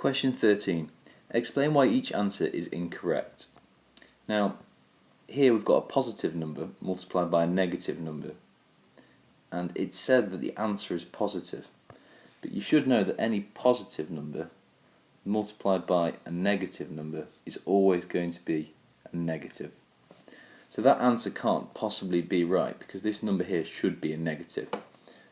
Question 13. Explain why each answer is incorrect. Now, here we've got a positive number multiplied by a negative number, and it's said that the answer is positive. But you should know that any positive number multiplied by a negative number is always going to be a negative. So that answer can't possibly be right because this number here should be a negative.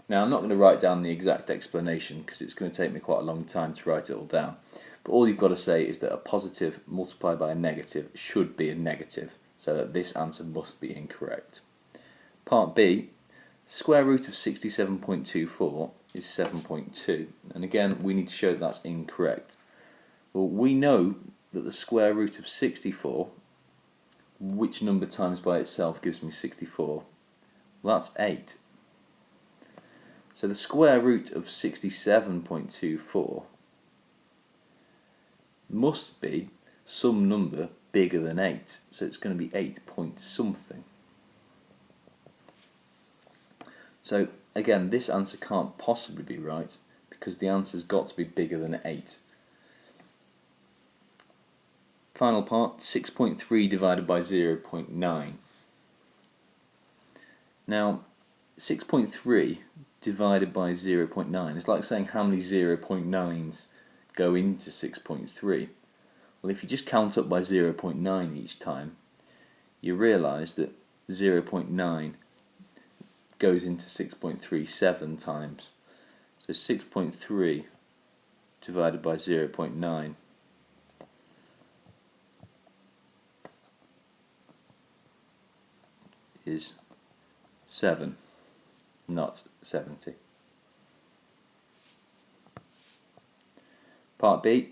Now I'm not going to write down the exact explanation because it's going to take me quite a long time to write it all down. But all you've got to say is that a positive multiplied by a negative should be a negative, so that this answer must be incorrect. Part B, square root of 67.24 is 7.2, and again we need to show that that's incorrect. Well, we know that the square root of 64, which number times by itself gives me 64? Well, that's 8. So the square root of 67.24 must be some number bigger than 8, so it's going to be 8 point something. So again, this answer can't possibly be right because the answer's got to be bigger than 8. Final part, 6.3 divided by 0.9. Now, 6.3 divided by 0.9 is like saying how many 0.9s go into 6.3. Well, if you just count up by 0.9 each time, you realise that 0.9 goes into 6.37 times. So 6.3 divided by 0.9 is 7, not 70. Part B,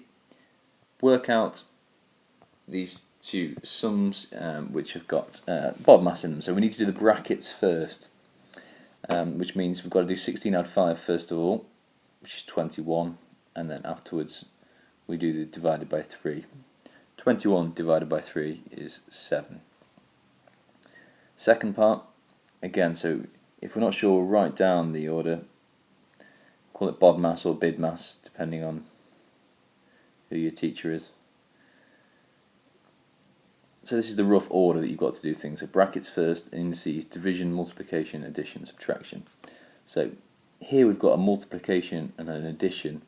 work out these two sums which have got BODMAS in them. So we need to do the brackets first, which means we've got to do 16 add 5 first of all, which is 21, and then afterwards we do the divided by 3. 21 divided by 3 is 7. Second part, again, so if we're not sure, we'll write down the order, call it BODMAS or BIDMAS, depending on who your teacher is. So this is the rough order that you've got to do things. So brackets first, indices, division, multiplication, addition, subtraction. So here we've got a multiplication and an addition.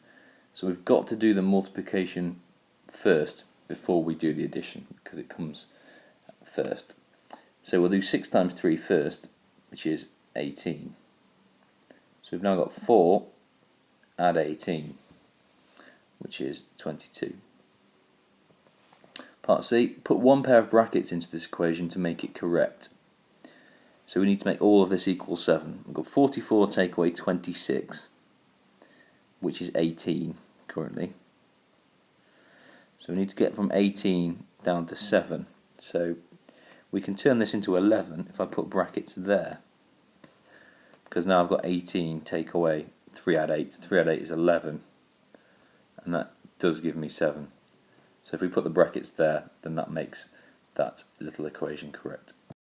So we've got to do the multiplication first before we do the addition, because it comes first. So we'll do 6 times 3 first, which is 18. So we've now got 4 add 18, which is 22. Part C, put one pair of brackets into this equation to make it correct. So we need to make all of this equal 7. We've got 44 take away 26, which is 18 currently. So we need to get from 18 down to 7. So we can turn this into 11 if I put brackets there, because now I've got 18 take away 3 add 8. 3 add 8 is 11, and that does give me 7. So if we put the brackets there, then that makes that little equation correct.